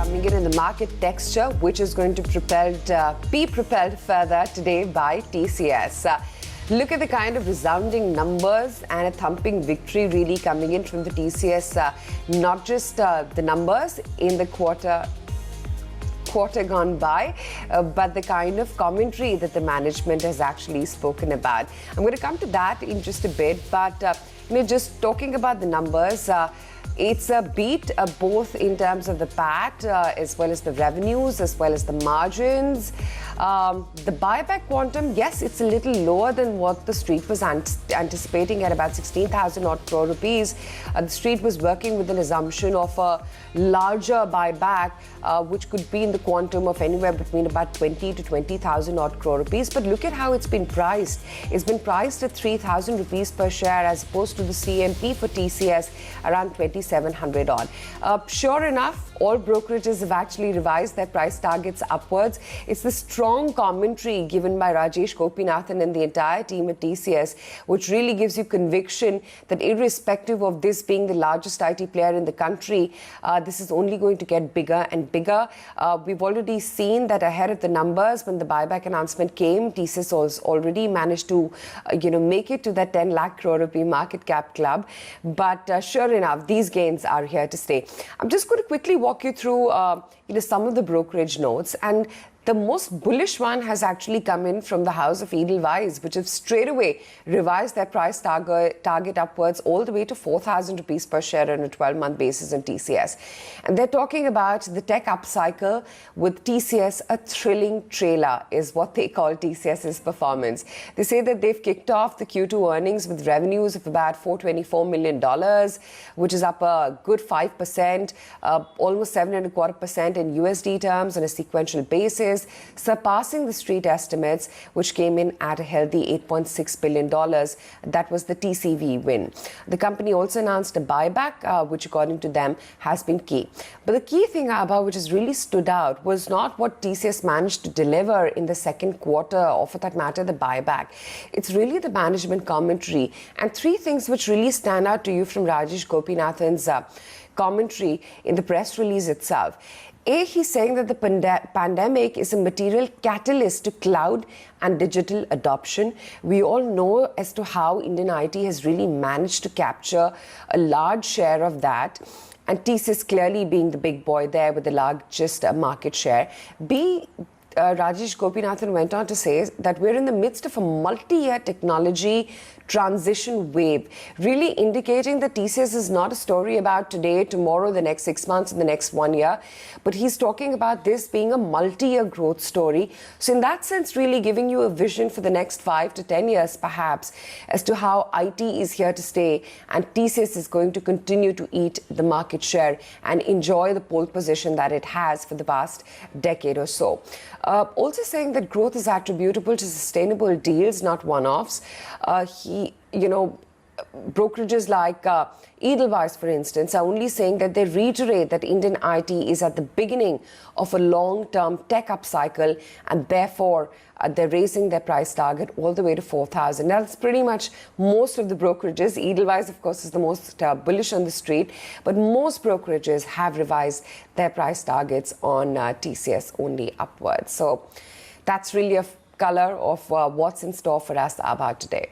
coming in the market texture, which is going to be propelled further today by TCS. Look at the kind of resounding numbers and a thumping victory really coming in from the TCS. Not just the numbers in the quarter gone by, but the kind of commentary that the management has actually spoken about. I'm going to come to that in just a bit, but just talking about the numbers, it's a beat both in terms of the PAT as well as the revenues as well as the margins. The buyback quantum, yes, it's a little lower than what the street was anticipating at about 16,000 odd crore rupees. The street was working with an assumption of a larger buyback, which could be in the quantum of anywhere between about 20 to 20,000 odd crore rupees. But look at how it's been priced. It's been priced at 3,000 rupees per share as opposed to the CMP for TCS around 2,700 odd. Sure enough, all brokerages have actually revised their price targets upwards. It's the strong commentary given by Rajesh Gopinathan and the entire team at TCS, which really gives you conviction that irrespective of this being the largest IT player in the country, this is only going to get bigger and bigger. We've already seen that ahead of the numbers when the buyback announcement came, TCS has already managed to make it to that 10 lakh crore rupee market cap club. But sure enough, these gains are here to stay. I'm just going to quickly walk you through some of the brokerage notes, and the most bullish one has actually come in from the house of Edelweiss, which have straight away revised their price target upwards all the way to 4,000 rupees per share on a 12-month basis in TCS. And they're talking about the tech upcycle with TCS, a thrilling trailer is what they call TCS's performance. They say that they've kicked off the Q2 earnings with revenues of about $424 million, which is up a good 5%, almost 7.25% in USD terms on a sequential basis, surpassing the street estimates, which came in at a healthy $8.6 billion. That was the TCV win. The company also announced a buyback, which according to them has been key. But the key thing about which has really stood out was not what TCS managed to deliver in the second quarter, or for that matter, the buyback. It's really the management commentary. And three things which really stand out to you from Rajesh Gopinathan's commentary in the press release itself. He's saying that the pandemic is a material catalyst to cloud and digital adoption. We all know as to how Indian IT has really managed to capture a large share of that, and TCS clearly being the big boy there with the largest market share. Rajesh Gopinathan went on to say that we're in the midst of a multi-year technology transition wave, really indicating that TCS is not a story about today, tomorrow, the next 6 months, and the next 1 year, but he's talking about this being a multi-year growth story. So in that sense, really giving you a vision for the next 5 to 10 years, perhaps, as to how IT is here to stay, and TCS is going to continue to eat the market share and enjoy the pole position that it has for the past decade or so. Also saying that growth is attributable to sustainable deals, not one-offs. Brokerages like Edelweiss, for instance, are only saying that they reiterate that Indian IT is at the beginning of a long-term tech upcycle, and therefore they're raising their price target all the way to 4,000. Now, that's pretty much most of the brokerages. Edelweiss, of course, is the most bullish on the street, but most brokerages have revised their price targets on TCS only upwards. So that's really a color of what's in store for us about today.